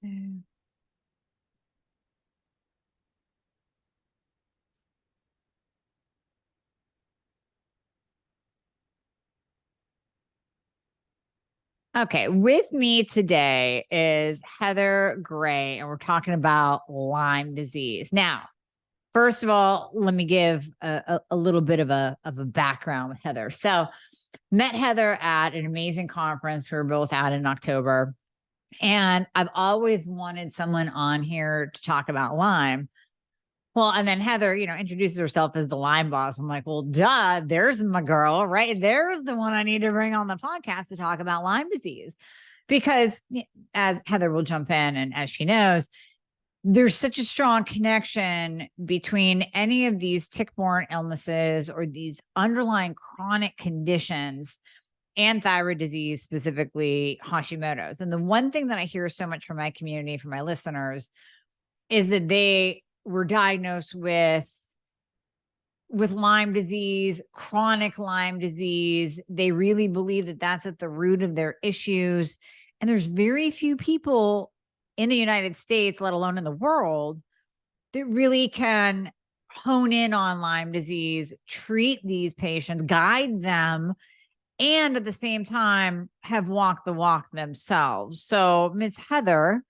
Mm. Okay, with me today is Heather Gray, and we're talking about Lyme disease. Now, first of all, let me give a little bit of a background with Heather. So, met Heather at an amazing conference we were both at in October, and I've always wanted someone on here to talk about Lyme. Well, and then Heather, introduces herself as the Lyme Boss. I'm like, well, duh, there's my girl, right? There's the one I need to bring on the podcast to talk about Lyme disease. Because as Heather will jump in, and as she knows, there's such a strong connection between any of these tick-borne illnesses or these underlying chronic conditions and thyroid disease, specifically Hashimoto's. And the one thing that I hear so much from my community, from my listeners, is that they were diagnosed with Lyme disease, chronic Lyme disease. They really believe that that's at the root of their issues. And there's very few people in the United States, let alone in the world, that really can hone in on Lyme disease, treat these patients, guide them, and at the same time have walked the walk themselves. So, Ms. Heather,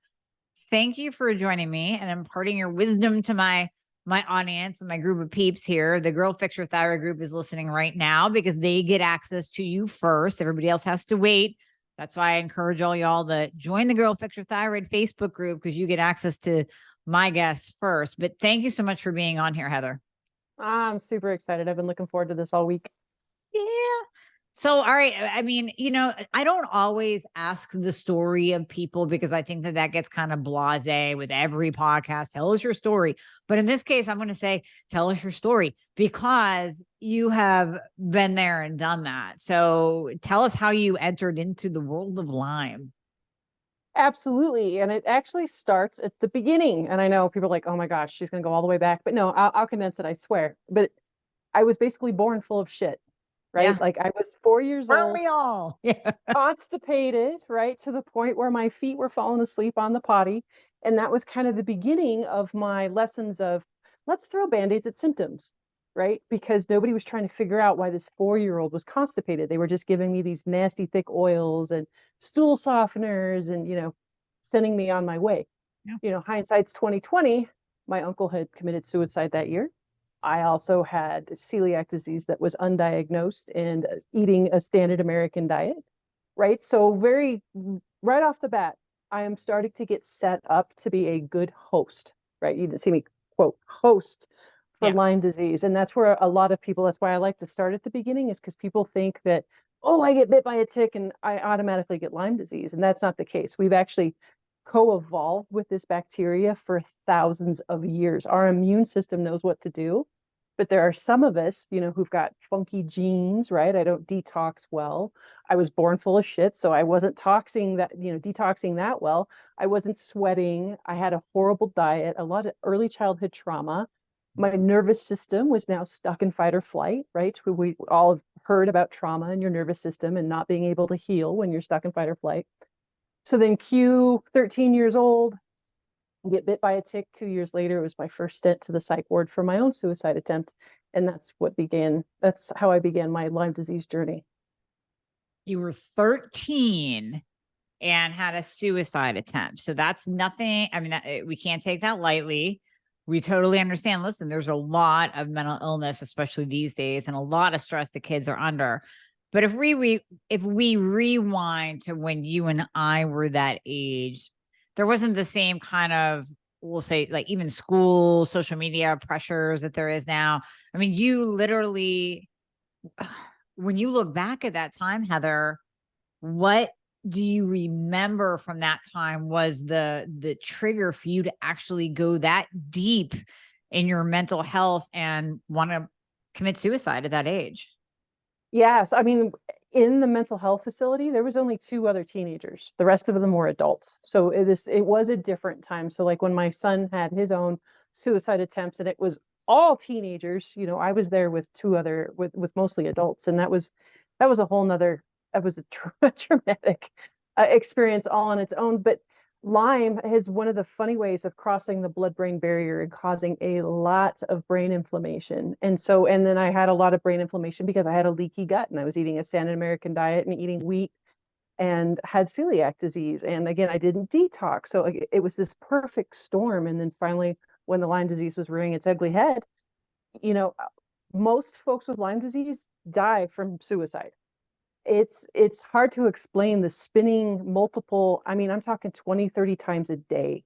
thank you for joining me and imparting your wisdom to my audience and my group of peeps here. The Girl Fix Your Thyroid group is listening right now because they get access to you first. Everybody else has to wait. That's why I encourage all y'all to join the Girl Fix Your Thyroid Facebook group, because you get access to my guests first. But thank you so much for being on here, Heather. I'm super excited. I've been looking forward to this all week. Yeah. So, all right. I mean, I don't always ask the story of people because I think that gets kind of blasé with every podcast. Tell us your story. But in this case, I'm going to say, tell us your story, because you have been there and done that. So tell us how you entered into the world of Lyme. Absolutely. And it actually starts at the beginning. And I know people are like, oh my gosh, she's going to go all the way back. But no, I'll condense it, I swear. But I was basically born full of shit, right? Yeah. Like I was 4 years Weren't old, we all? Yeah. constipated, right? To the point where my feet were falling asleep on the potty. And that was kind of the beginning of my lessons of let's throw band-aids at symptoms, right? Because nobody was trying to figure out why this 4-year-old was constipated. They were just giving me these nasty thick oils and stool softeners and, sending me on my way. Yeah. Hindsight's 2020. My uncle had committed suicide that year. I also had celiac disease that was undiagnosed and eating a standard American diet, right? So very right off the bat, I am starting to get set up to be a good host, right? You didn't see me quote host for Yeah. Lyme disease. And that's where a lot of people, that's why I like to start at the beginning, is because people think that, oh, I get bit by a tick and I automatically get Lyme disease. And that's not the case. We've actually co-evolved with this bacteria for thousands of years. Our immune system knows what to do. But there are some of us, who've got funky genes, right? I don't detox well. I was born full of shit, so I wasn't detoxing that well. I wasn't sweating. I had a horrible diet, a lot of early childhood trauma. My nervous system was now stuck in fight or flight, right? We all have heard about trauma in your nervous system and not being able to heal when you're stuck in fight or flight. So then Q, 13 years old, get bit by a tick. 2 years later, it was my first stint to the psych ward for my own suicide attempt. And that's how I began my Lyme disease journey. You were 13 and had a suicide attempt. So that's nothing. I mean, we can't take that lightly. We totally understand. Listen, there's a lot of mental illness, especially these days, and a lot of stress the kids are under. But if we rewind to when you and I were that age, there wasn't the same kind of, we'll say, like even school, social media pressures that there is now. I mean, you literally, when you look back at that time, Heather, what do you remember from that time was the trigger for you to actually go that deep in your mental health and want to commit suicide at that age? Yes, I mean, in the mental health facility, there was only 2 other teenagers. The rest of them were adults. So it was a different time. So like when my son had his own suicide attempts and it was all teenagers, I was there with with mostly adults. And that was a whole nother, that was a traumatic experience all on its own. But Lyme is one of the funny ways of crossing the blood-brain barrier and causing a lot of brain inflammation. And then I had a lot of brain inflammation because I had a leaky gut and I was eating a standard American diet and eating wheat and had celiac disease. And again, I didn't detox. So it was this perfect storm. And then finally, when the Lyme disease was rearing its ugly head, you know, most folks with Lyme disease die from suicide. It's hard to explain the spinning multiple, I mean, I'm talking 20, 30 times a day.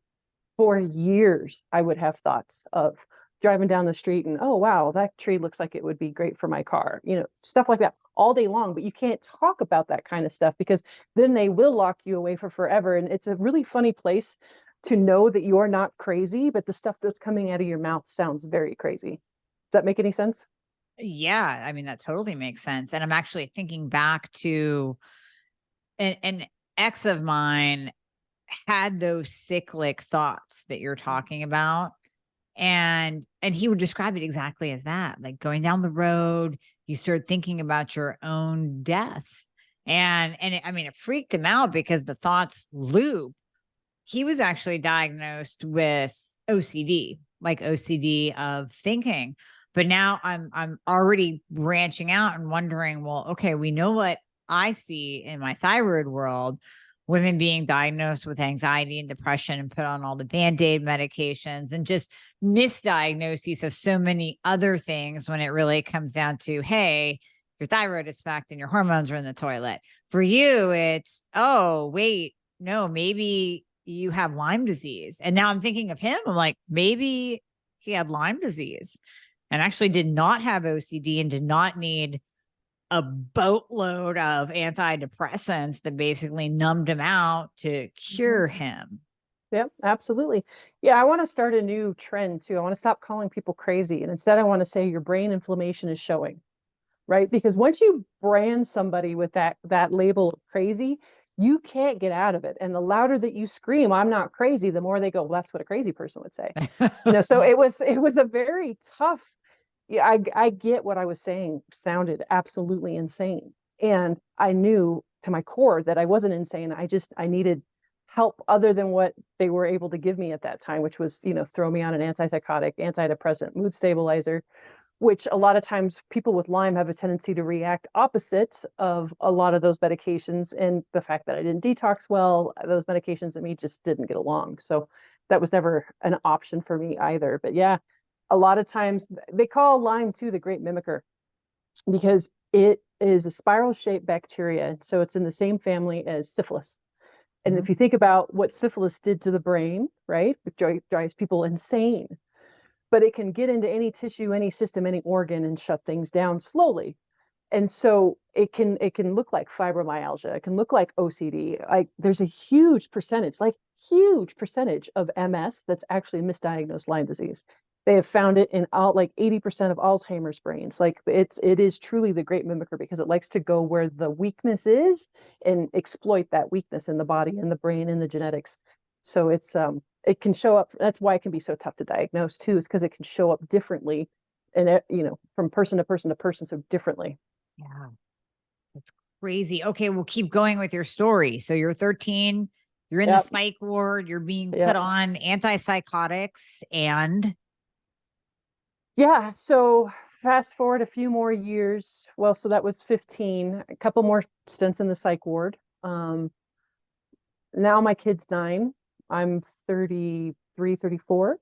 For years, I would have thoughts of driving down the street and, oh, wow, that tree looks like it would be great for my car, stuff like that all day long. But you can't talk about that kind of stuff because then they will lock you away for forever. And it's a really funny place to know that you're not crazy, but the stuff that's coming out of your mouth sounds very crazy. Does that make any sense? Yeah, I mean, that totally makes sense. And I'm actually thinking back to an ex of mine had those cyclic thoughts that you're talking about. And he would describe it exactly as that, like going down the road, you start thinking about your own death. I mean, it freaked him out because the thoughts loop. He was actually diagnosed with OCD, like OCD of thinking. But now I'm already branching out and wondering, well, okay, we know what I see in my thyroid world, women being diagnosed with anxiety and depression and put on all the band-aid medications and just misdiagnoses of so many other things when it really comes down to, hey, your thyroid is fucked and your hormones are in the toilet. For you, it's, oh, wait, no, maybe you have Lyme disease. And now I'm thinking of him. I'm like, maybe he had Lyme disease and actually did not have OCD and did not need a boatload of antidepressants that basically numbed him out to cure him. Yep, absolutely. Yeah, I want to start a new trend too. I want to stop calling people crazy. And instead, I want to say your brain inflammation is showing, right? Because once you brand somebody with that label of crazy, you can't get out of it. And the louder that you scream, I'm not crazy, the more they go, well, that's what a crazy person would say. So it was a very tough. Yeah, I get what I was saying sounded absolutely insane. And I knew to my core that I wasn't insane. I needed help other than what they were able to give me at that time, which was, throw me on an antipsychotic, antidepressant, mood stabilizer, which a lot of times people with Lyme have a tendency to react opposite of a lot of those medications. And the fact that I didn't detox well, those medications and me just didn't get along. So that was never an option for me either. But yeah, a lot of times they call Lyme too the great mimicker because it is a spiral shaped bacteria. So it's in the same family as syphilis. And if you think about what syphilis did to the brain, right, it drives people insane, but it can get into any tissue, any system, any organ and shut things down slowly. And so it can look like fibromyalgia, it can look like OCD. Like there's a huge percentage of MS that's actually misdiagnosed Lyme disease. They have found it in all like 80% of Alzheimer's brains. Like it is truly the great mimicker because it likes to go where the weakness is and exploit that weakness in the body and the brain and the genetics. So it can show up. That's why it can be so tough to diagnose too, is because it can show up differently and from person to person to person so differently. Yeah, that's crazy. Okay, we'll keep going with your story. So you're 13, you're in the Yep. psych ward, you're being put Yep. on antipsychotics, and Yeah. So fast forward a few more years. Well, so that was 15, a couple more stints in the psych ward. Now my kid's 9. I'm 33, 34,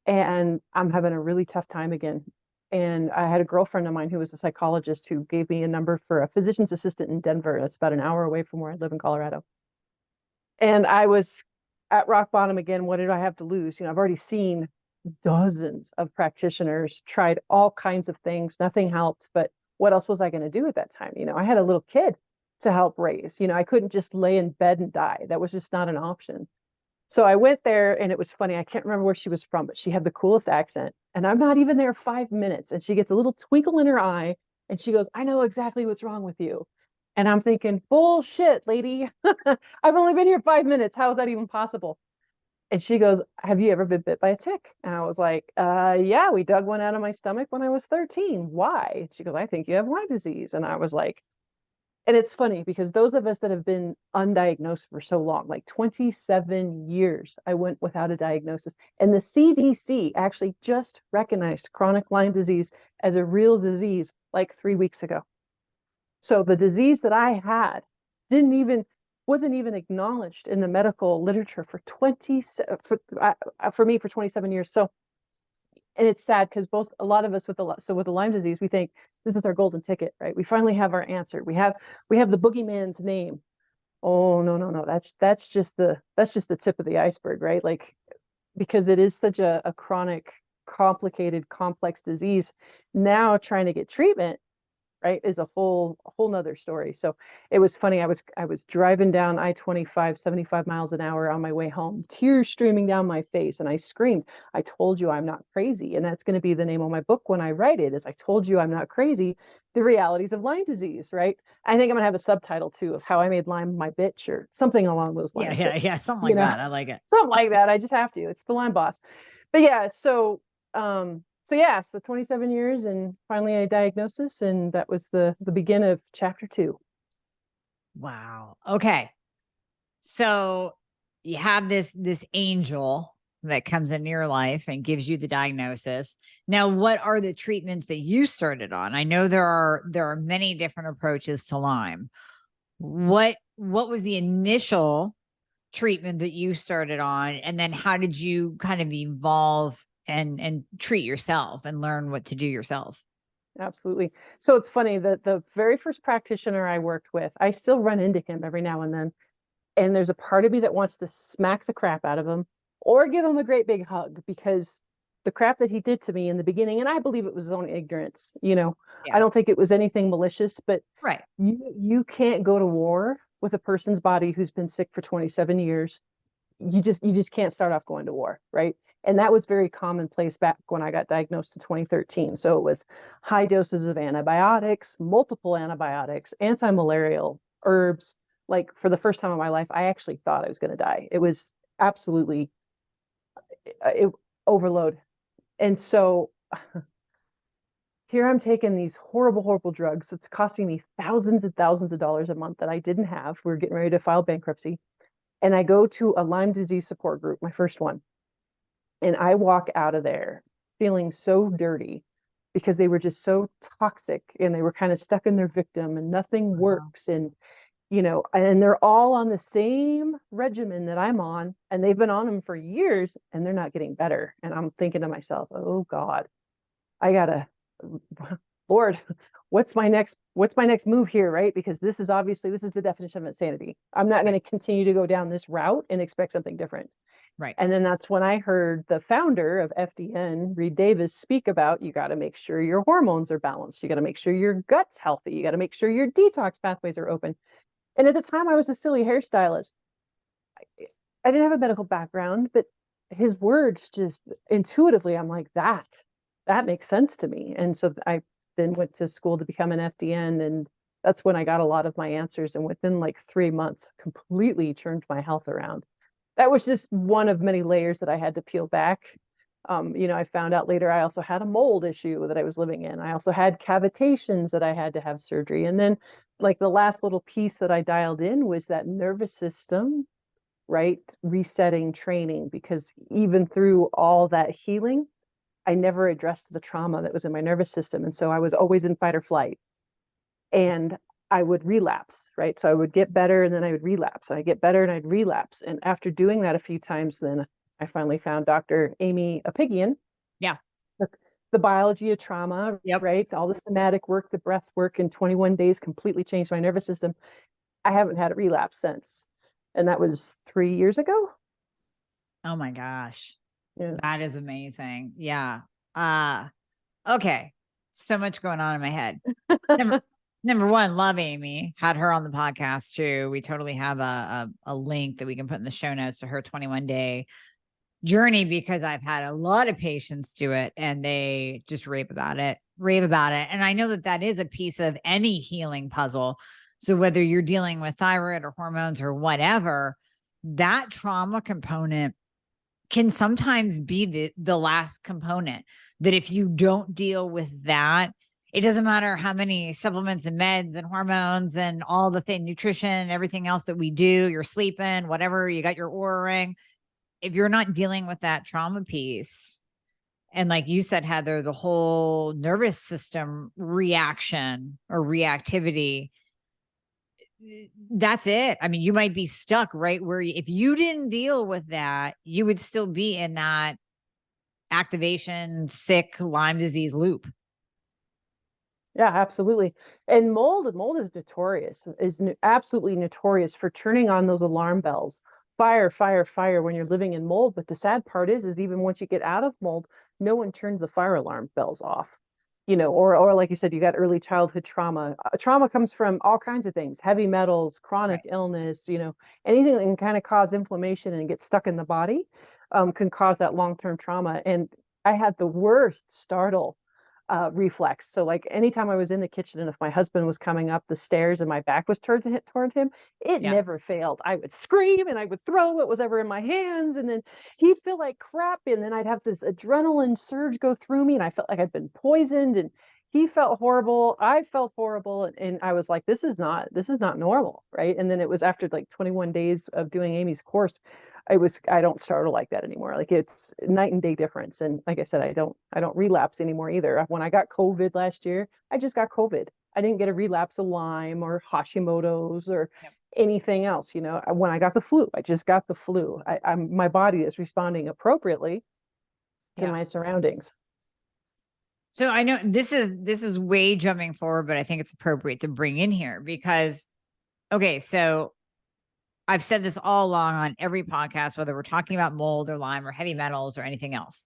and I'm having a really tough time again. And I had a girlfriend of mine who was a psychologist who gave me a number for a physician's assistant in Denver. That's about an hour away from where I live in Colorado. And I was at rock bottom again. What did I have to lose? I've already seen dozens of practitioners, tried all kinds of things. Nothing helped. But what else was I going to do at that time? I had a little kid to help raise. I couldn't just lay in bed and die. That was just not an option. So I went there and it was funny. I can't remember where she was from, but she had the coolest accent. And I'm not even there 5 minutes. And she gets a little twinkle in her eye and she goes, I know exactly what's wrong with you. And I'm thinking, bullshit, lady. I've only been here 5 minutes. How is that even possible? And she goes, have you ever been bit by a tick? And I was like, yeah, we dug one out of my stomach when I was 13. Why? She goes, I think you have Lyme disease. And I was like, And it's funny because those of us that have been undiagnosed for so long, like 27 years, I went without a diagnosis. And the CDC actually just recognized chronic Lyme disease as a real disease like 3 weeks ago. So the disease that I had wasn't even acknowledged in the medical literature for for me for 27 years. So, and it's sad because a lot of us with the Lyme disease, we think this is our golden ticket, right? We finally have our answer. We have the boogeyman's name. Oh, no, no, no. That's just the tip of the iceberg, right? Like, because it is such a chronic, complicated, complex disease. Now trying to get treatment, right, is a whole nother story. So it was funny. I was driving down I-25, 75 miles an hour on my way home, tears streaming down my face, and I screamed, I told you I'm not crazy. And that's going to be the name of my book when I write it, is I told you I'm not crazy, the realities of Lyme disease, right? I think I'm gonna have a subtitle too of how I made Lyme my bitch or something along those Yeah, lines. yeah, something like that. I like it. Something like that. I just have to. It's the Lyme Boss. But yeah, so 27 years and finally a diagnosis, and that was the begin of chapter 2. Wow. Okay. So you have this angel that comes into your life and gives you the diagnosis. Now, what are the treatments that you started on? I know there are many different approaches to Lyme. What was the initial treatment that you started on, and then how did you kind of evolve and treat yourself and learn what to do yourself? Absolutely. So it's funny that the very first practitioner I worked with, I still run into him every now and then. And there's a part of me that wants to smack the crap out of him or give him a great big hug, because the crap that he did to me in the beginning, and I believe it was his own ignorance, I Yeah. don't think it was anything malicious, but Right. you can't go to war with a person's body who's been sick for 27 years. You just can't start off going to war, right? And that was very commonplace back when I got diagnosed in 2013. So it was high doses of antibiotics, multiple antibiotics, anti-malarial herbs. Like, for the first time in my life, I actually thought I was going to die. It was absolutely overload. And so here I'm taking these horrible, horrible drugs. It's costing me thousands and thousands of dollars a month that I didn't have. We are getting ready to file bankruptcy. And I go to a Lyme disease support group, my first one. And I walk out of there feeling so dirty because they were just so toxic and they were kind of stuck in their victim and nothing works. And, and they're all on the same regimen that I'm on, and they've been on them for years and they're not getting better. And I'm thinking to myself, oh God, I gotta, Lord, what's my next move here, right? Because this is the definition of insanity. I'm not going to continue to go down this route and expect something different. Right. And then that's when I heard the founder of FDN, Reed Davis, speak about, you got to make sure your hormones are balanced. You got to make sure your gut's healthy. You got to make sure your detox pathways are open. And at the time I was a silly hairstylist. I didn't have a medical background, but his words just intuitively, I'm like, that makes sense to me. And so I then went to school to become an FDN, and that's when I got a lot of my answers. And within like 3 months, completely turned my health around. That was just one of many layers that I had to peel back. I found out later I also had a mold issue that I was living in. I also had cavitations that I had to have surgery. And then, like, the last little piece that I dialed in was that nervous system, right? Resetting training, because even through all that healing, I never addressed the trauma that was in my nervous system. And so I was always in fight or flight. And I would relapse, right? So I would get better and then I would relapse. I get better and I'd relapse. And after doing that a few times, then I finally found Dr. Amy Apigian. Yeah. The biology of trauma, Yep. right? All the somatic work, the breath work in 21 days completely changed my nervous system. I haven't had a relapse since. And that was 3 years ago. Oh my gosh. Yeah. That is amazing. Yeah. Okay. So much going on in my head. Number one, love Amy. Had her on the podcast too. We totally have a link that we can put in the show notes to her 21-day journey, because I've had a lot of patients do it and they just rave about it. And I know that is a piece of any healing puzzle. So whether you're dealing with thyroid or hormones or whatever, that trauma component can sometimes be the last component, that if you don't deal with that, It doesn't matter how many supplements and meds and hormones and all the thing, nutrition and everything else that we do, you're sleeping, whatever, you got your Aura ring. If you're not dealing with that trauma piece, and like you said, Heather, the whole nervous system reaction or reactivity, that's it. I mean, you might be stuck right where if you didn't deal with that, you would still be in that activation, sick Lyme disease loop. Yeah, absolutely. And mold is notorious, absolutely notorious for turning on those alarm bells. Fire, fire, fire when you're living in mold. But the sad part is even once you get out of mold, no one turned the fire alarm bells off. Or like you said, you got early childhood trauma. Trauma comes from all kinds of things, heavy metals, chronic illness, anything that can kind of cause inflammation and get stuck in the body, can cause that long-term trauma. And I had the worst startle reflex. So like anytime I was in the kitchen and if my husband was coming up the stairs and my back was turned toward him, it never failed. I would scream and I would throw what was ever in my hands, and then he'd feel like crap, and then I'd have this adrenaline surge go through me and I felt like I'd been poisoned, and he felt horrible. I felt horrible, and I was like, this is not normal, right? And then it was after like 21 days of doing Amy's course, I don't startle like that anymore. Like it's night and day difference. And like I said, I don't relapse anymore either. When I got COVID last year, I just got COVID. I didn't get a relapse of Lyme or Hashimoto's or anything else. When I got the flu, I just got the flu. My body is responding appropriately to my surroundings. So I know this is way jumping forward, but I think it's appropriate to bring in here because, okay, so I've said this all along on every podcast, whether we're talking about mold or Lyme or heavy metals or anything else,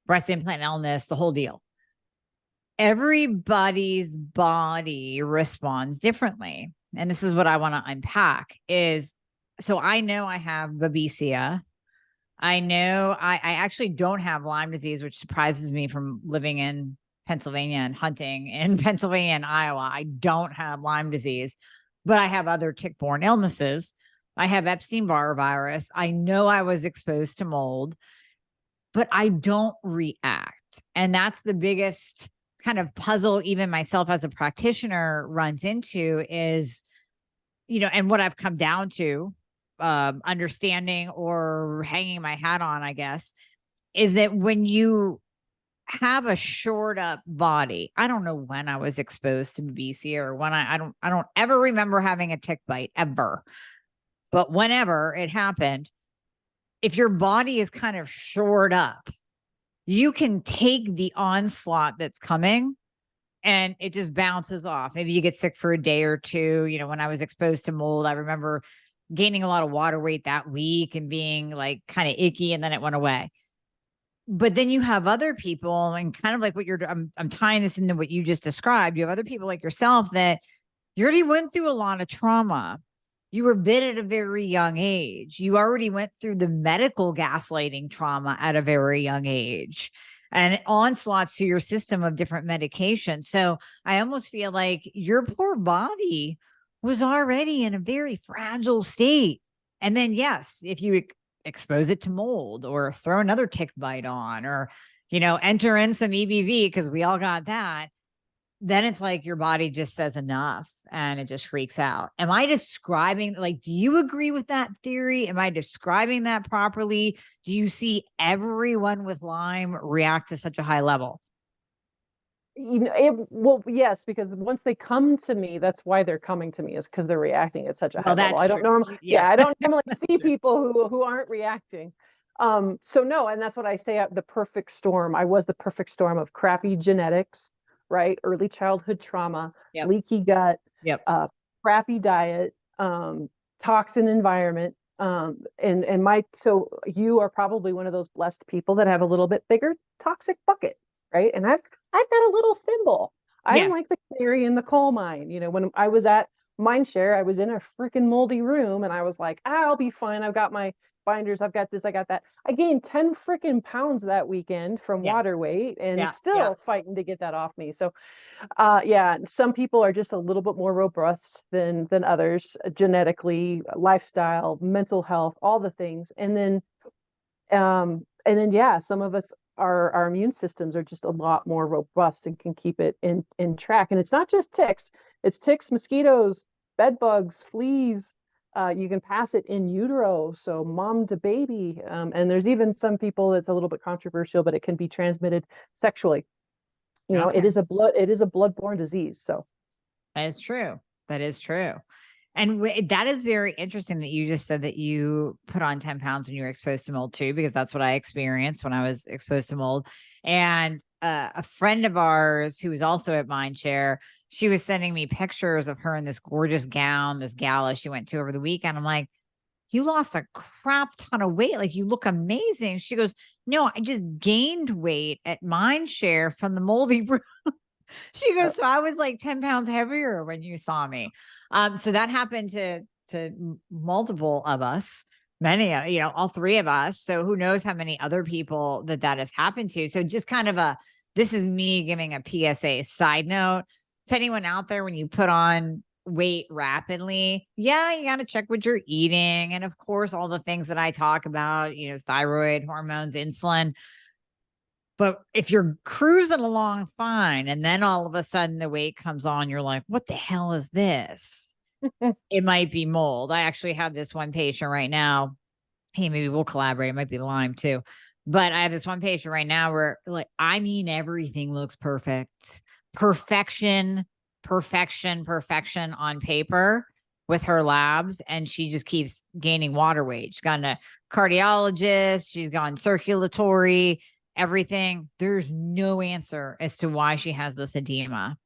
breast implant illness, the whole deal. Everybody's body responds differently. And this is what I want to unpack is, so I know I have babesia. I know I actually don't have Lyme disease, which surprises me from living in Pennsylvania and hunting in Pennsylvania and Iowa. I don't have Lyme disease, but I have other tick-borne illnesses. I have Epstein-Barr virus. I know I was exposed to mold, but I don't react. And that's the biggest kind of puzzle even myself as a practitioner runs into is, and what I've come down to, understanding or hanging my hat on, I guess, is that when you have a shored up body, I don't know when I was exposed to babesia or when I don't ever remember having a tick bite ever. But whenever it happened, if your body is kind of shored up, you can take the onslaught that's coming and it just bounces off. Maybe you get sick for a day or two. When I was exposed to mold, I remember gaining a lot of water weight that week and being like kind of icky, and then it went away. But then you have other people, and kind of like what I'm tying this into what you just described. You have other people like yourself that you already went through a lot of trauma. You were bit at a very young age. You already went through the medical gaslighting trauma at a very young age and onslaughts to your system of different medications. So I almost feel like your poor body was already in a very fragile state. And then, yes, if you expose it to mold or throw another tick bite on or, enter in some EBV, because we all got that, then it's like your body just says enough and it just freaks out. Am I describing, do you agree with that theory? Am I describing that properly? Do you see everyone with Lyme react to such a high level? Well, yes, because once they come to me, that's why they're coming to me, is because they're reacting at such a high level. I don't normally, I don't normally see people who aren't reacting. So no, and that's what I say, the perfect storm. I was the perfect storm of crappy genetics, right? Early childhood trauma, leaky gut, crappy diet, toxin environment. So you are probably one of those blessed people that have a little bit bigger toxic bucket, right? And I've got a little thimble. I'm like the canary in the coal mine. When I was at Mindshare, I was in a freaking moldy room and I was like, I'll be fine. I've got my binders. I've got this. I got that. I gained 10 freaking pounds that weekend from water weight and still fighting to get that off me. So, some people are just a little bit more robust than others, genetically, lifestyle, mental health, all the things. And then, some of us our immune systems are just a lot more robust and can keep it in track. And it's not just ticks, it's ticks, mosquitoes, bed bugs, fleas. You can pass it in utero, so mom to baby. And there's even some people that's a little bit controversial, but it can be transmitted sexually. You know, Okay. it is a bloodborne disease. So That is true. That is true. And that is very interesting that you just said that you put on 10 pounds when you were exposed to mold too, because that's what I experienced when I was exposed to mold. And a friend of ours who was also at Mindshare, she was sending me pictures of her in this gorgeous gown, this gala she went to over the weekend. I'm like, you lost a crap ton of weight. Like, you look amazing. She goes, no, I just gained weight at Mindshare from the moldy room. She goes, so I was like 10 pounds heavier when you saw me. So that happened to multiple of us, many, all three of us. So who knows how many other people that has happened to. So just kind of this is me giving a PSA side note to anyone out there. When you put on weight rapidly, yeah, you got to check what you're eating. And of course, all the things that I talk about, thyroid, hormones, insulin. But if you're cruising along fine, and then all of a sudden the weight comes on, you're like, what the hell is this? It might be mold. I actually have this one patient right now. Hey, maybe we'll collaborate. It might be Lyme too. But I have this one patient right now where, like, I mean, everything looks perfect. Perfection, perfection, perfection on paper with her labs. And she just keeps gaining water weight. She's gone to cardiologist. She's gone circulatory, everything. There's no answer as to why she has this edema.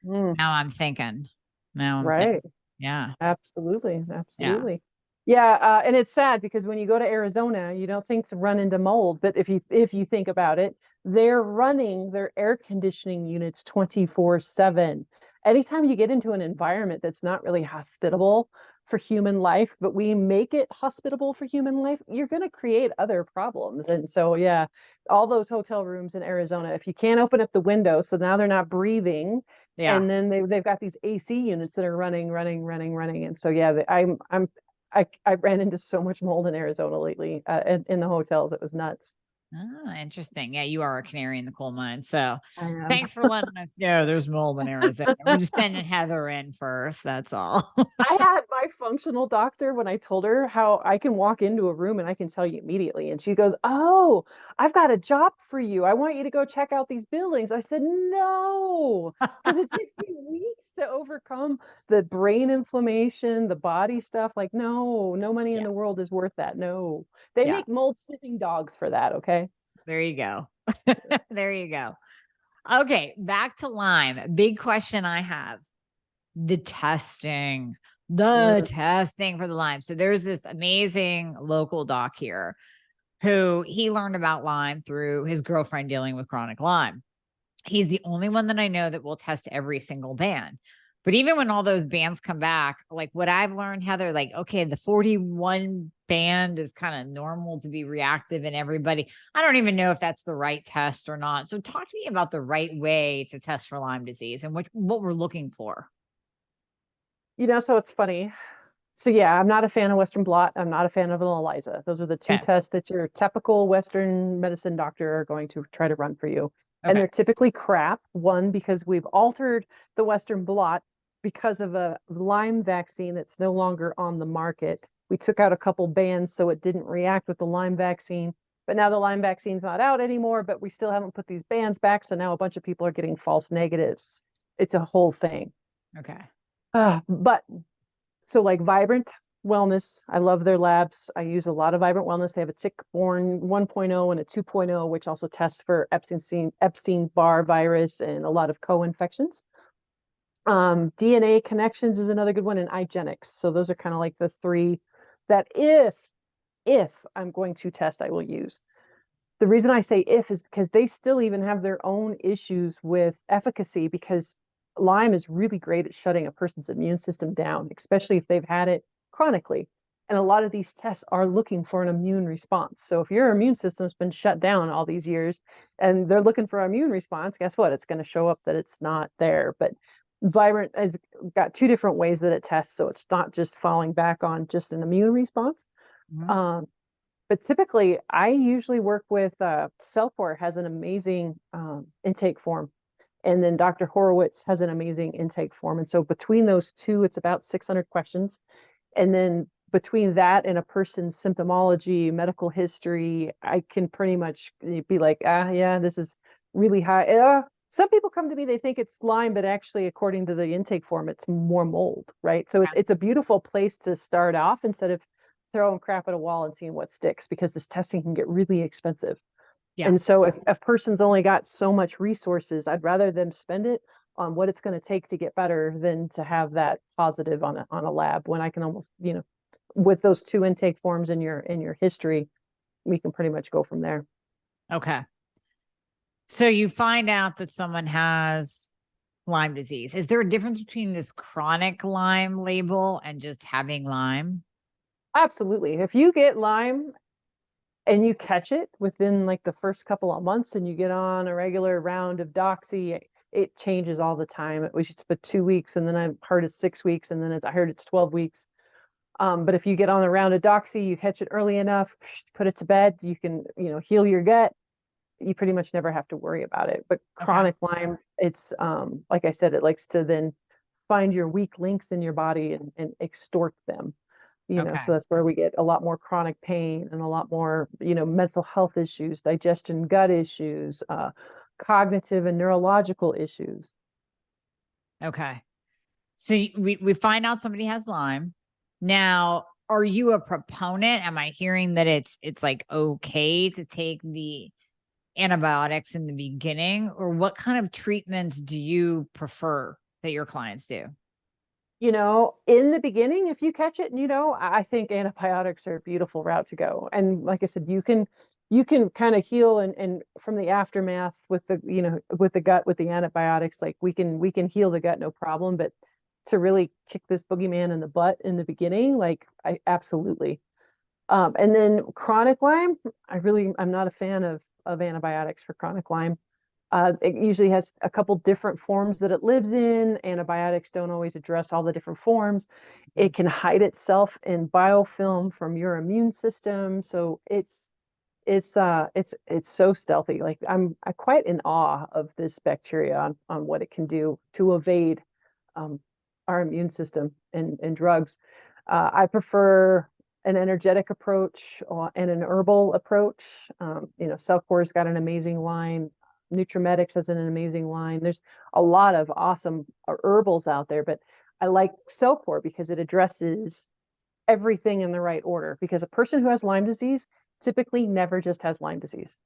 mm, Now I'm thinking. Now I'm thinking. right. Yeah. Absolutely. Yeah. Absolutely. Yeah, and it's sad because when you go to Arizona, you don't think to run into mold, but if you think about it, they're running their air conditioning units 24/7. Anytime you get into an environment that's not really hospitable for human life, but we make it hospitable for human life, you're going to create other problems. And so, yeah, all those hotel rooms in Arizona, if you can't open up the window, so now they're not breathing, Yeah. and then they've got these AC units that are running. And so, yeah, I ran into so much mold in Arizona lately, in the hotels. It was nuts. Oh, interesting. Yeah, you are a canary in the coal mine. So I am. thanks for letting us know there's mold in Arizona. We're just sending Heather in first. That's all. I had my functional doctor when I told her how I can walk into a room and I can tell you immediately. And she goes, "Oh, I've got a job for you. I want you to go check out these buildings." I said, "No," because it takes me weeks to overcome the brain inflammation, the body stuff. Like, no, no money in Yeah. the world is worth that. No, they Yeah. make mold sniffing dogs for that. Okay. There you go. There you go. Okay. Back to Lyme. Big question I have: the testing, the Mm, testing for the Lyme. So there's this amazing local doc here who he learned about Lyme through his girlfriend dealing with chronic Lyme. He's the only one that I know that will test every single band. But even when all those bands come back, like what I've learned, Heather, like, okay, the 41 band is kind of normal to be reactive in everybody. I don't even know if that's the right test or not. So talk to me about the right way to test for Lyme disease and what we're looking for. so it's funny. So yeah, I'm not a fan of Western blot. I'm not a fan of an ELISA. Those are the two Okay. tests that your typical Western medicine doctor are going to try to run for you. And Okay. they're typically crap. One, because we've altered the Western blot because of a Lyme vaccine that's no longer on the market. We took out a couple bans so it didn't react with the Lyme vaccine. But now the Lyme vaccine's not out anymore, but we still haven't put these bans back. So now a bunch of people are getting false negatives. It's a whole thing. Okay. But so like Vibrant Wellness, I love their labs. I use a lot of Vibrant Wellness. They have a tick-borne 1.0 and a 2.0, which also tests for Epstein-Barr virus and a lot of co-infections. DNA Connections is another good one, and iGenix. So those are kind of like the three that if I'm going to test, I will use. The reason I say if is because they still even have their own issues with efficacy, because Lyme is really great at shutting a person's immune system down, especially if they've had it chronically. And a lot of these tests are looking for an immune response. So if your immune system's been shut down all these years and they're looking for an immune response, guess what? It's going to show up that it's not there. But Vibrant has got two different ways that it tests. So it's not just falling back on just an immune response. Mhm. Um, But typically, I usually work with Cellcore has an amazing intake form, and then Dr. Horowitz has an amazing intake form. And so between those two, it's about 600 questions. And then between that and a person's symptomology, medical history, I can pretty much be like, yeah, this is really high. Some people come to me, they think it's Lyme, but actually, according to the intake form, it's more mold, right? So it's a beautiful place to start off instead of throwing crap at a wall and seeing what sticks, because this testing can get really expensive. Yeah. And so if a person's only got so much resources, I'd rather them spend it on what it's going to take to get better than to have that positive on a lab, when I can almost, with those two intake forms in your history, we can pretty much go from there. Okay. So you find out that someone has Lyme disease. Is there a difference between this chronic Lyme label and just having Lyme? Absolutely. If you get Lyme and you catch it within like the first couple of months and you get on a regular round of doxy, it changes all the time. It was just about 2 weeks, and then I heard it's 6 weeks, and then I heard it's 12 weeks. But if you get on a round of doxy, you catch it early enough, put it to bed, you can, heal your gut. You pretty much never have to worry about it. But chronic Lyme, it's like I said, it likes to then find your weak links in your body and extort them. So that's where we get a lot more chronic pain and a lot more, mental health issues, digestion, gut issues, cognitive and neurological issues. Okay. So we find out somebody has Lyme. Now, are you a proponent? Am I hearing that it's like okay to take the antibiotics in the beginning, or what kind of treatments do you prefer that your clients do? In the beginning, if you catch it, I think antibiotics are a beautiful route to go. And like I said, you can kind of heal and from the aftermath with with the gut, with the antibiotics, like we can heal the gut, no problem. But to really kick this boogeyman in the butt in the beginning, like I absolutely. And then chronic Lyme, I'm not a fan of antibiotics for chronic Lyme. It usually has a couple different forms that it lives in. Antibiotics don't always address all the different forms. It can hide itself in biofilm from your immune system. So it's so stealthy. Like I'm quite in awe of this bacteria on what it can do to evade um, our immune system and drugs. I prefer an energetic approach and an herbal approach. Cellcore's got an amazing line. Nutrimetics has an amazing line. There's a lot of awesome herbals out there, but I like Cellcore because it addresses everything in the right order. Because a person who has Lyme disease typically never just has Lyme disease.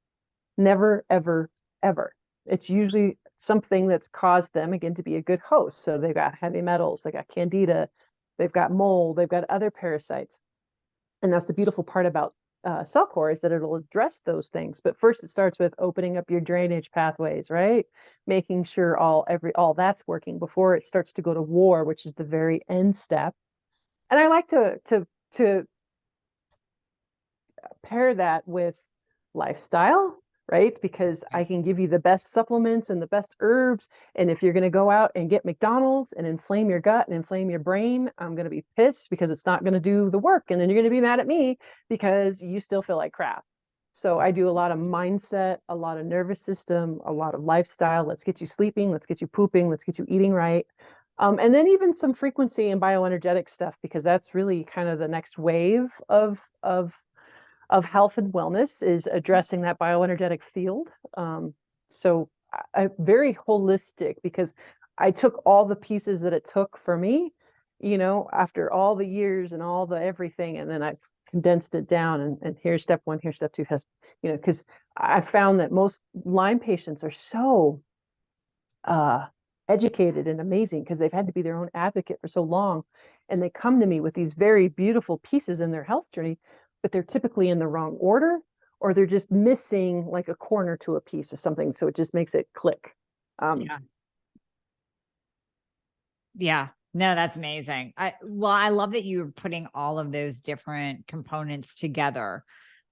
Never, ever, ever. It's usually something that's caused them, again, to be a good host. So they've got heavy metals, they got candida, they've got mold, they've got other parasites. And that's the beautiful part about Cellcore, is that it'll address those things. But first, it starts with opening up your drainage pathways, right? Making sure all that's working before it starts to go to war, which is the very end step. And I like to pair that with lifestyle, right? Because I can give you the best supplements and the best herbs. And if you're going to go out and get McDonald's and inflame your gut and inflame your brain, I'm going to be pissed because it's not going to do the work. And then you're going to be mad at me because you still feel like crap. So I do a lot of mindset, a lot of nervous system, a lot of lifestyle. Let's get you sleeping. Let's get you pooping. Let's get you eating right. And then even some frequency and bioenergetic stuff, because that's really kind of the next wave of health and wellness, is addressing that bioenergetic field. So I very holistic, because I took all the pieces that it took for me, after all the years and all the everything, and then I've condensed it down, and here's step one, here's step two, because I found that most Lyme patients are so educated and amazing because they've had to be their own advocate for so long. And they come to me with these very beautiful pieces in their health journey, but they're typically in the wrong order, or they're just missing like a corner to a piece or something. So it just makes it click. Yeah. Yeah. No, that's amazing. I love that you're putting all of those different components together,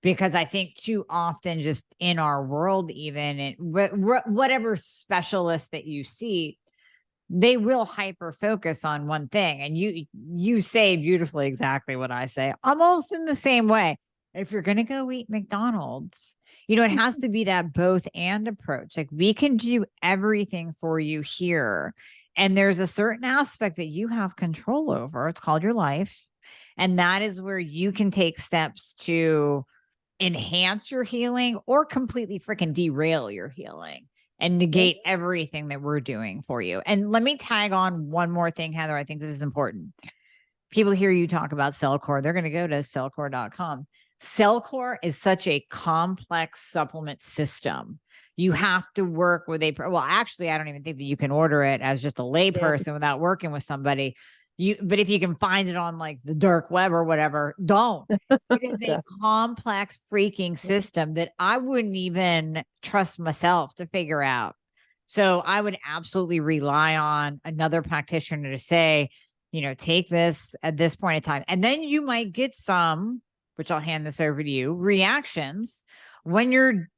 because I think too often, just in our world, even in whatever specialist that you see, they will hyper focus on one thing. And you say beautifully exactly what I say, almost in the same way. If you're going to go eat McDonald's, it has to be that both and approach. Like, we can do everything for you here. And there's a certain aspect that you have control over. It's called your life. And that is where you can take steps to enhance your healing or completely freaking derail your healing and negate everything that we're doing for you. And let me tag on one more thing, Heather. I think this is important. People hear you talk about Cellcore, they're going to go to cellcore.com. Cellcore is such a complex supplement system. You have to work with well, actually, I don't even think that you can order it as just a layperson without working with somebody. But if you can find it on like the dark web or whatever, don't. It is a complex freaking system that I wouldn't even trust myself to figure out. So I would absolutely rely on another practitioner to say, take this at this point in time. And then you might get some, which I'll hand this over to you, reactions when you're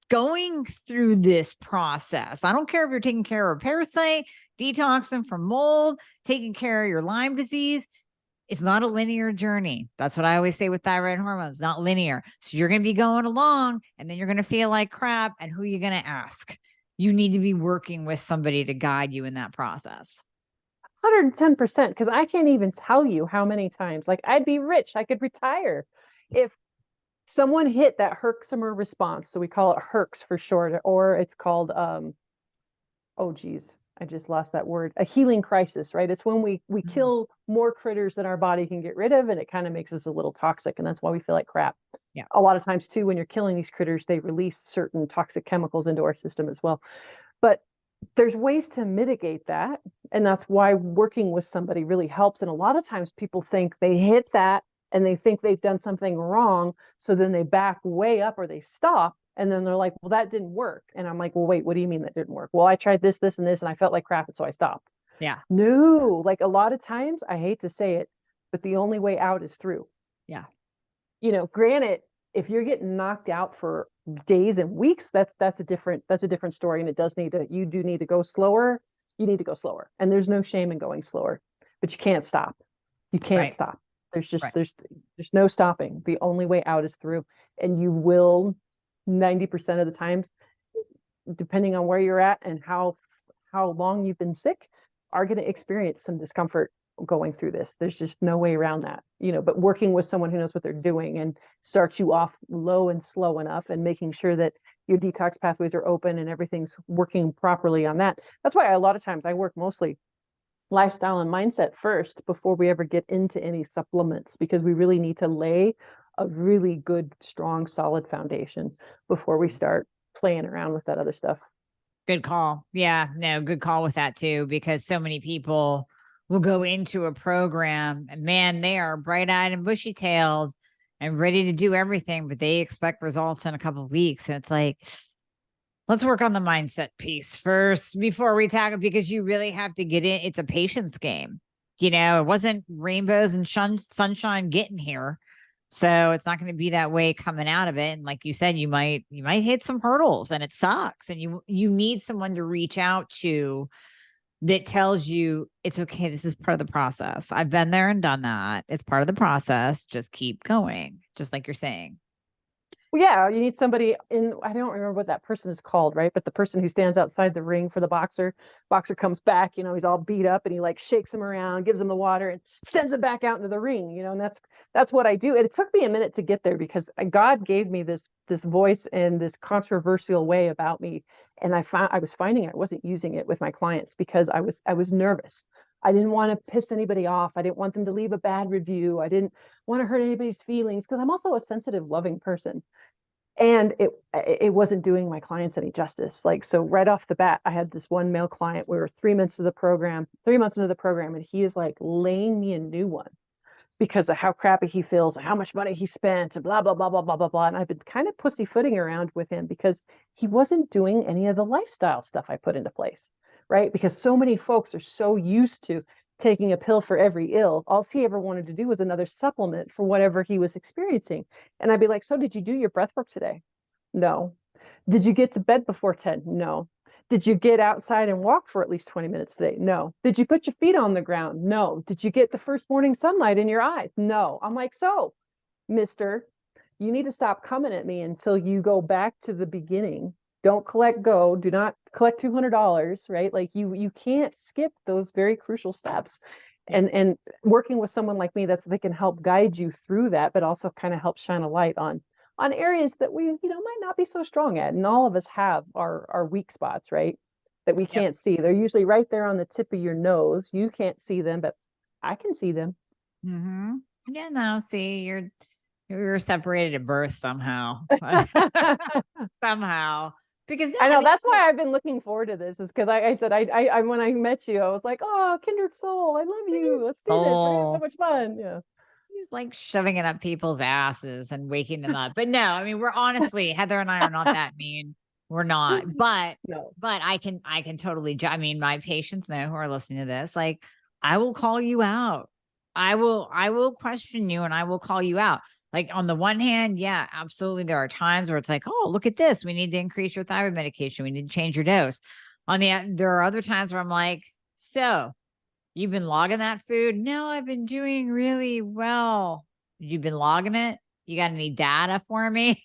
going through this process. I don't care if you're taking care of a parasite, detoxing from mold, taking care of your Lyme disease. It's not a linear journey. That's what I always say with thyroid hormones, not linear. So you're going to be going along and then you're going to feel like crap. And who are you going to ask? You need to be working with somebody to guide you in that process. 110%, because I can't even tell you how many times, like, I'd be rich, I could retire if someone hit that Herxheimer response. So we call it Herx for short, or it's called oh geez, I just lost that word, a healing crisis, right? It's when we kill more critters than our body can get rid of, and it kind of makes us a little toxic, and that's why we feel like crap. Yeah. A lot of times too, when you're killing these critters, they release certain toxic chemicals into our system as well. But there's ways to mitigate that, and that's why working with somebody really helps. And a lot of times people think they hit that and they think they've done something wrong, so then they back way up or they stop, and then they're like, well, that didn't work. And I'm like, well, wait, what do you mean that didn't work? Well, I tried this, this, and this, and I felt like crap, and so I stopped. Yeah. No, like, a lot of times, I hate to say it, but the only way out is through. Yeah. Granted, if you're getting knocked out for days and weeks, that's a different story. And you do need to go slower. You need to go slower. And there's no shame in going slower, but you can't stop. You can't stop. There's just, there's no stopping. The only way out is through. And you will 90% of the times, depending on where you're at and how long you've been sick, are going to experience some discomfort going through this. There's just no way around that, but working with someone who knows what they're doing and starts you off low and slow enough, and making sure that your detox pathways are open and everything's working properly on that. That's why a lot of times I work mostly lifestyle and mindset first before we ever get into any supplements, because we really need to lay a really good, strong, solid foundation before we start playing around with that other stuff. Good call. Yeah, no, good call with that too, because so many people will go into a program and, man, they are bright-eyed and bushy-tailed and ready to do everything, but they expect results in a couple of weeks. And it's like, let's work on the mindset piece first before we tackle, because you really have to get in. It's a patience game. It wasn't rainbows and sunshine getting here. So it's not going to be that way coming out of it. And like you said, you might hit some hurdles, and it sucks. And you need someone to reach out to that tells you it's okay. This is part of the process. I've been there and done that. It's part of the process. Just keep going, just like you're saying. Well, yeah, you need somebody I don't remember what that person is called, right? But the person who stands outside the ring for the boxer comes back, he's all beat up, and he like shakes him around, gives him the water, and sends him back out into the ring, and that's what I do. And it took me a minute to get there, because God gave me this voice and this controversial way about me. And I was finding I wasn't using it with my clients because I was nervous. I didn't want to piss anybody off. I didn't want them to leave a bad review. I didn't want to hurt anybody's feelings, because I'm also a sensitive, loving person. And it wasn't doing my clients any justice. Like, so right off the bat, I had this one male client. We were 3 months into the program, and he is like laying me a new one because of how crappy he feels and how much money he spent and blah, blah, blah, blah, blah, blah, blah. And I've been kind of pussyfooting around with him because he wasn't doing any of the lifestyle stuff I put into place, right? Because so many folks are so used to taking a pill for every ill. All he ever wanted to do was another supplement for whatever he was experiencing. And I'd be like, so did you do your breath work today? No. Did you get to bed before 10? No. Did you get outside and walk for at least 20 minutes today? No. Did you put your feet on the ground? No. Did you get the first morning sunlight in your eyes? No. I'm like, so, mister, you need to stop coming at me until you go back to the beginning. Don't do not collect $200, right? Like you can't skip those very crucial steps. Yeah. And working with someone like me, they can help guide you through that, but also kind of help shine a light on areas that we, might not be so strong at. And all of us have our weak spots, right? That we Yep. can't see. They're usually right there on the tip of your nose. You can't see them, but I can see them. Mm-hmm. Yeah, no, see, you're separated at birth somehow. Somehow. Because no, I I know mean, that's why I've been looking forward to this, is because I said I when I met you, I was like, oh, kindred soul, I love you. Let's do this. We're gonna have so soul. much fun. Yeah. He's like shoving it up people's asses and waking them up. But no, I mean, we're honestly, Heather and I are not that mean. We're not. No. But I can totally I mean, my patients know who are listening to this. Like, I will call you out. I will question you and I will call you out. Like, on the one hand, yeah, absolutely. There are times where it's like, oh, look at this. We need to increase your thyroid medication. We need to change your dose. There are other times where I'm like, so you've been logging that food? No, I've been doing really well. You've been logging it? You got any data for me?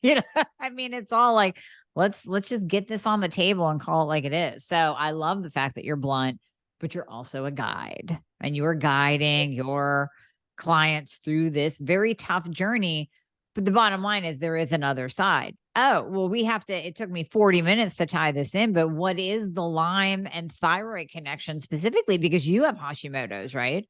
I mean, it's all like, let's just get this on the table and call it like it is. So I love the fact that you're blunt, but you're also a guide and you're guiding your clients through this very tough journey. But the bottom line is there is another side. Oh, well, it took me 40 minutes to tie this in, but what is the Lyme and thyroid connection specifically? Because you have Hashimoto's, right?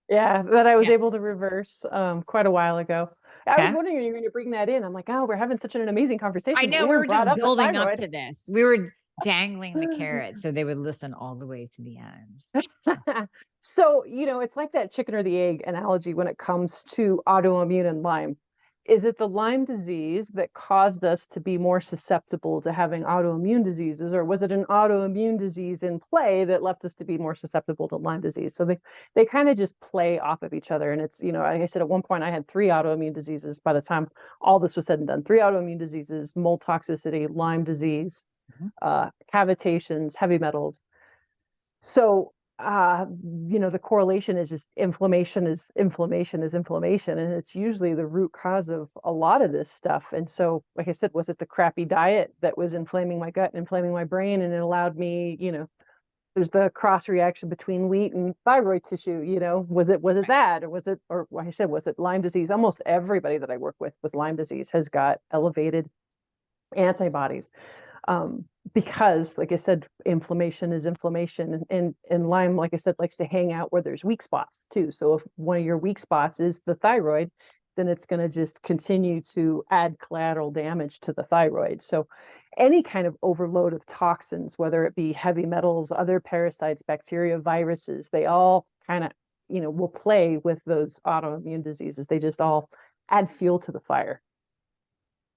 Yeah, that I was Yeah. able to reverse quite a while ago. I was Okay. wondering when you were going to bring that in. I'm like, oh, we're having such an amazing I conversation, but know we we haven't were brought just up the building up thyroid. to this. We were dangling the carrot so they would listen all the way to the end. So, it's like that chicken or the egg analogy when it comes to autoimmune and Lyme. Is it the Lyme disease that caused us to be more susceptible to having autoimmune diseases, or was it an autoimmune disease in play that left us to be more susceptible to Lyme disease? So they kind of just play off of each other. And it's, like I said, at one point I had 3 autoimmune diseases by the time all this was said and done. 3 autoimmune diseases, mold toxicity, Lyme disease, Mhm. cavitations, heavy metals. So, the correlation is just inflammation is inflammation is inflammation. And it's usually the root cause of a lot of this stuff. And so, like I said, was it the crappy diet that was inflaming my gut and inflaming my brain? And it allowed me, there's the cross reaction between wheat and thyroid tissue, was it Right. that, or like I said, was it Lyme disease? Almost everybody that I work with Lyme disease has got elevated antibodies, um, because, like I said, inflammation is inflammation, and Lyme, like I said, likes to hang out where there's weak spots too. So if one of your weak spots is the thyroid, then it's going to just continue to add collateral damage to the thyroid. So any kind of overload of toxins, whether it be heavy metals, other parasites, bacteria, viruses, they all kind of, will play with those autoimmune diseases. They just all add fuel to the fire.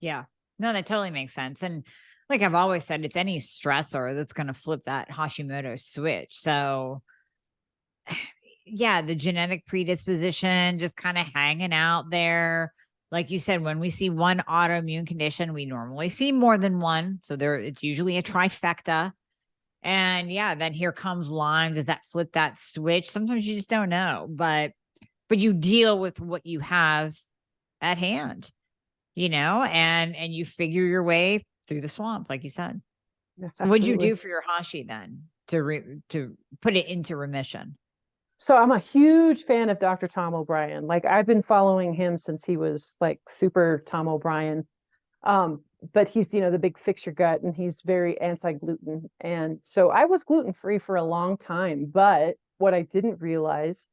Yeah. No, that totally makes sense. And like I've always said, it's any stressor that's going to flip that Hashimoto switch. So, yeah, the genetic predisposition just kind of hanging out there. Like you said, when we see one autoimmune condition, we normally see more than one. So it's usually a trifecta. And yeah, then here comes Lyme. Does that flip that switch? Sometimes you just don't know, but you deal with what you have at hand, and you figure your way through the swamp, like you said. Yeah, So what'd you absolutely. do for your Hashi then to put it into remission? So I'm a huge fan of Dr. Tom O'Brien. Like I've been following him since he was like super Tom O'Brien. Um, but he's, the big fix your gut, and he's very anti-gluten. And so I was gluten-free for a long time, but what I didn't realize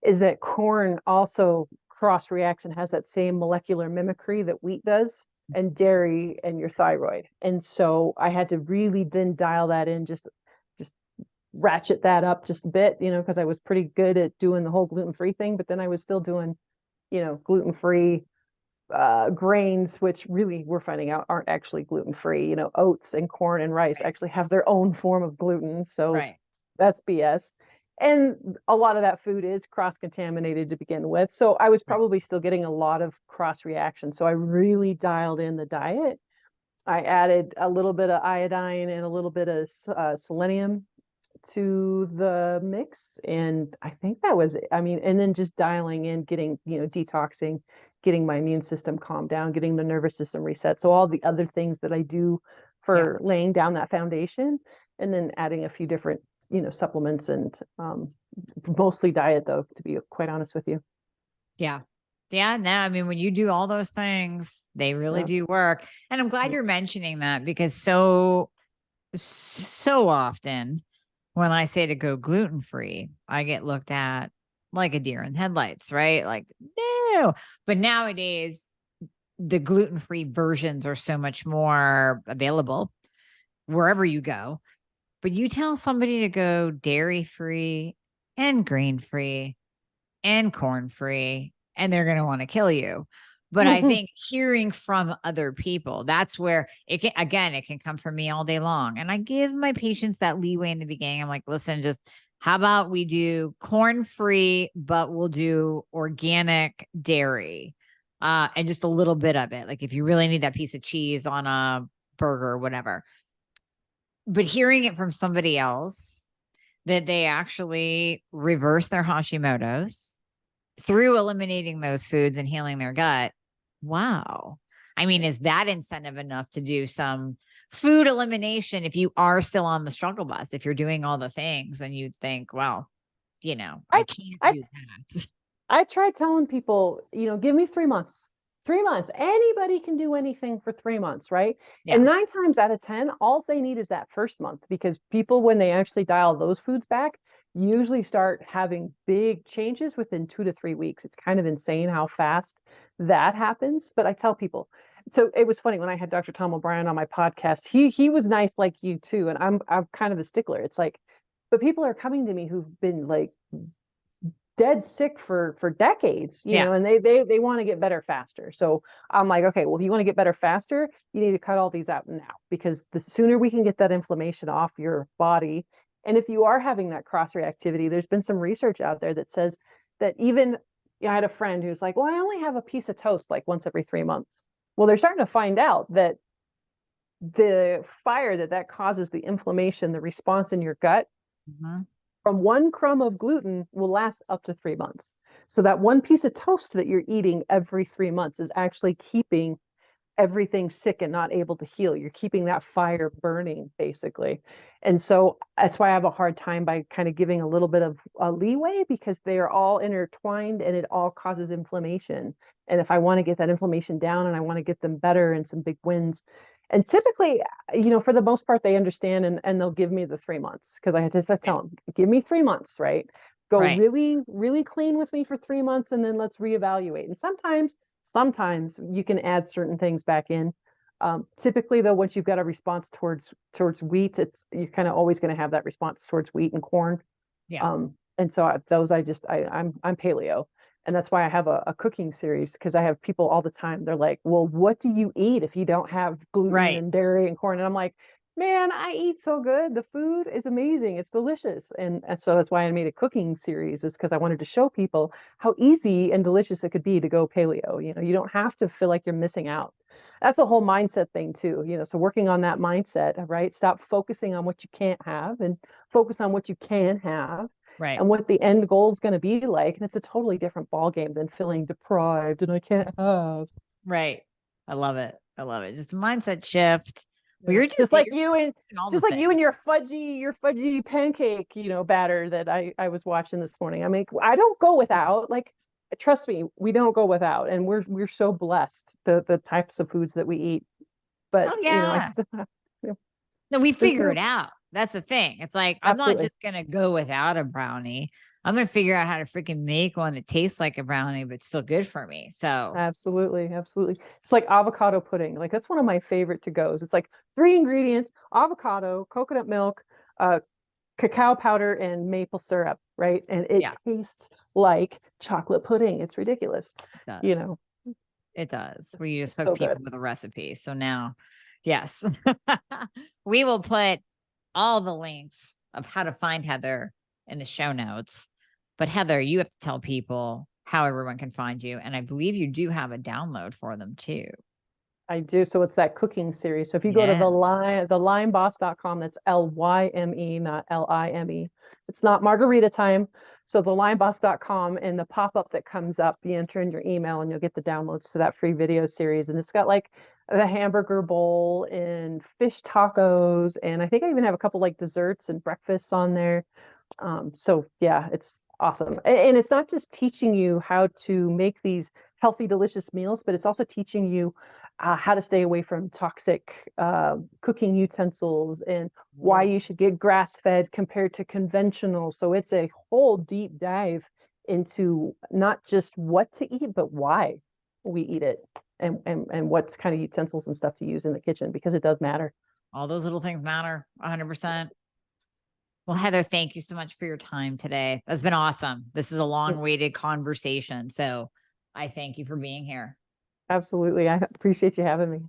is that corn also cross reacts and has that same molecular mimicry that wheat does, and dairy and your thyroid. And so I had to really then dial that in, just ratchet that up just a bit, because I was pretty good at doing the whole gluten-free thing, but then I was still doing, gluten-free grains, which really we're finding out aren't actually gluten-free. Oats and corn and rice Right. actually have their own form of gluten. So Right. that's BS. And a lot of that food is cross-contaminated to begin with. So I was Right. probably still getting a lot of cross reaction. So I really dialed in the diet. I added a little bit of iodine and a little bit of selenium to the mix, and I think that was it. I mean, and then just dialing in, getting, detoxing, getting my immune system calmed down, getting the nervous system reset. So all the other things that I do Yeah. for laying down that foundation, and then adding a few different, supplements, and mostly diet, though, to be quite honest with you. Yeah. Yeah. No, I mean, when you do all those things, they really Yeah. do work. And I'm glad Yeah. you're mentioning that, because so often when I say to go gluten free, I get looked at like a deer in headlights, right? Like, no. But nowadays, the gluten free versions are so much more available wherever you go. But you tell somebody to go dairy free and grain free and corn free, and they're going to want to kill you. But I think hearing from other people, that's where it can come from me all day long. And I give my patients that leeway in the beginning. I'm like, listen, just how about we do corn free, but we'll do organic dairy, and just a little bit of it. Like if you really need that piece of cheese on a burger or whatever. But hearing it from somebody else that they actually reverse their Hashimoto's through eliminating those foods and healing their gut. Wow. I mean, is that incentive enough to do some food elimination if you are still on the struggle bus, if you're doing all the things and you think, well, I I, can't I do that. I tried telling people, give me 3 months. 3 months. Anybody can do anything for 3 months, right? Yeah. And 9 times out of 10, all they need is that first month, because people, when they actually dial those foods back, usually start having big changes within 2 to 3 weeks. It's kind of insane how fast that happens. But I tell people, so it was funny when I had Dr. Tom O'Brien on my podcast. He was nice like you too, and I'm kind of a stickler. It's like, but people are coming to me who've been like dead sick for decades, Yeah. and they want to get better faster. So I'm like, okay, well, if you want to get better faster, you need to cut all these out now, because the sooner we can get that inflammation off your body. And if you are having that cross reactivity, there's been some research out there that says that even, I had a friend who's like, well, I only have a piece of toast like once every 3 months. Well, they're starting to find out that the fire that causes, the inflammation, the response in your gut, Mhm. from one crumb of gluten will last up to 3 months. So that one piece of toast that you're eating every 3 months is actually keeping everything sick and not able to heal. You're keeping that fire burning, basically. And so that's why I have a hard time by kind of giving a little bit of a leeway, because they are all intertwined and it all causes inflammation. And if I want to get that inflammation down and I want to get them better and some big wins, and typically, for the most part, they understand, and they'll give me the 3 months, because I had to tell them, give me 3 months, right? Go Right. really, really clean with me for 3 months, and then let's reevaluate. And sometimes you can add certain things back in. Typically, though, once you've got a response towards wheat, you're kind of always going to have that response towards wheat and corn. Yeah. And so those I'm paleo, and that's why I have a cooking series, because I have people all the time. They're like, well, what do you eat if you don't have gluten Right. and dairy and corn? And I'm like, man, I eat so good. The food is amazing. It's delicious. And so that's why I made a cooking series, is because I wanted to show people how easy and delicious it could be to go paleo. You don't have to feel like you're missing out. That's a whole mindset thing too. So working on that mindset, right? Stop focusing on what you can't have and focus on what you can have, Right. and what the end goal is going to be like. And it's a totally different ball game than feeling deprived and I can't have. Right. I love it. I love it. Just a mindset shift. Well, Yeah. Just like you're you and doing all the just like you things. and your fudgy pancake, batter that I was watching this morning. I mean, I don't go without. Like, trust me, we don't go without, and we're so blessed, the types of foods that we eat. But Oh I yeah. still have, No, we there's figure no it out. That's the thing. It's like, I'm not absolutely. just going to go without a brownie. I'm going to figure out how to freaking make one that tastes like a brownie, but still good for me. So, Absolutely, absolutely. It's like avocado pudding. Like, that's one of my favorite to goes. It's like 3 ingredients: avocado, coconut milk, uh, cacao powder, and maple syrup, right? And it yeah, tastes like chocolate pudding. It's ridiculous. it You does. know, It does. Where you just hook so good. people with a recipe. So now, yes, we will put all the links of how to find Heather in the show notes. But Heather, you have to tell people how everyone can find you. And I believe you do have a download for them too. I do. So it's that cooking series. So if you go to Yeah. the limeboss.com, that's Lyme, not Lime. It's not margarita time. So the lymeboss.com, and the pop-up that comes up, you enter in your email and you'll get the downloads to that free video series. And it's got like the hamburger bowl and fish tacos. And I think I even have a couple like desserts and breakfasts on there. So yeah, it's awesome. And it's not just teaching you how to make these healthy, delicious meals, but it's also teaching you how to stay away from toxic cooking utensils and why you should get grass-fed compared to conventional. So it's a whole deep dive into not just what to eat, but why we eat it, and what kind of utensils and stuff to use in the kitchen, because it does matter. All those little things matter 100%. Well, Heather, thank you so much for your time today. That's been awesome. This is a long-awaited conversation. So I thank you for being here. Absolutely. I appreciate you having me.